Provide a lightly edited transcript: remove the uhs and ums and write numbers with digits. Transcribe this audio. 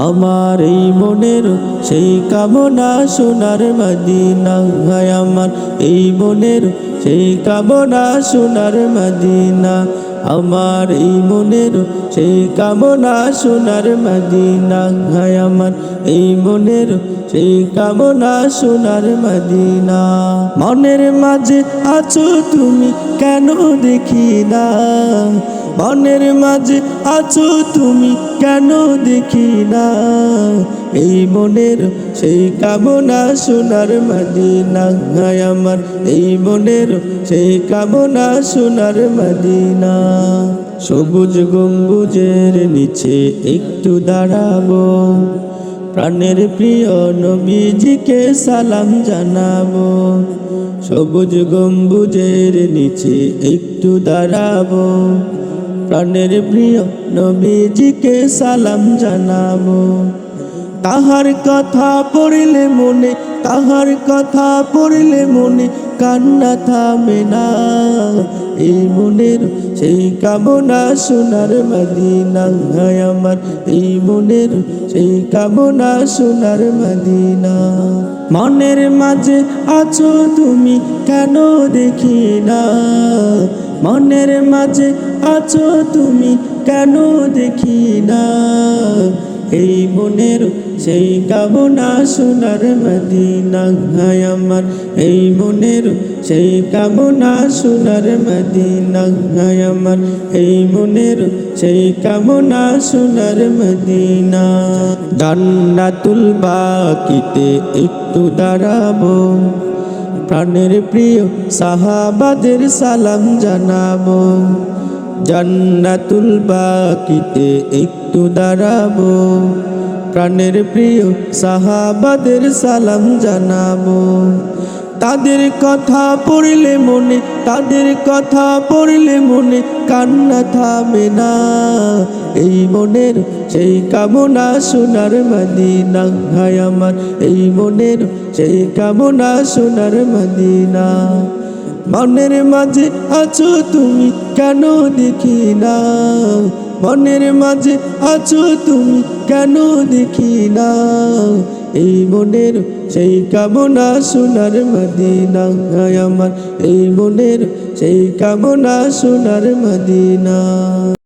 আমার এই মনের সেই কামনা সোনার মদিনা হায় আমার এই মনের সেই কামনা সোনার মদিনা আমার এই মনের সেই কামনা সোনার মদিনা হায় আমার এই মনের সেই কামনা সোনার মদিনা মনের মাঝে আছো তুমি কেন দেখি না মনের মাঝে আছো তুমি কেন দেখি না এই মনের সেই কামনা সোনার মদিনা হায় আমার এই মনের সেই কামনা সোনার মদিনা সবুজ গম্বুজের নিচে একটু দাঁড়াবো প্রাণের প্রিয় নবীজিকে সালাম জানাবো সবুজ গম্বুজের নিচে একটু দাঁড়াবো প্রাণের প্রিয় নবীজিকে সালাম জানাবো তাহার কথা পড়িলে মনে তাহার কথা পড়িলে মনে কান্না থামে না এই মনের সেই কামনা সোনার মদিনা হায় আমার এই মনের সেই কামনা সোনার মদিনা মনের মাঝে আছো তুমি কেন দেখি না মনের মাঝে আছো তুমি কেন দেখি না এই মনের সেই কামনা সোনার মদিনা হায় আমার এই মনের সেই কামনা সোনার মদিনা হায় আমার এই মনের সেই কামনা সোনার মদিনা জান্নাতুল বাকিতে একটু দাঁড়াবো প্রাণের প্রিয় সাহাবাদের সালাম জানাবো জান্নাতুল বাকিতে একটু দাঁড়াবো প্রাণের প্রিয় সাহাবাদের সালাম জানাবো তাদের কথা পড়লে মনে তাদের কথা পড়লে মনে কান্না থামে না এই মনের সেই কামনা সোনার মদিনা হায় আমার এই মনের সেই কামনা সোনার মদিনা মনের মাঝে আছো তুমি কেন দেখি না মনের মাঝে আছো তুমি কেন দেখি না এই মনের সেই কামনা সোনার মদিনা হায় আমার এই মনের সেই কামনা সোনার মদিনা।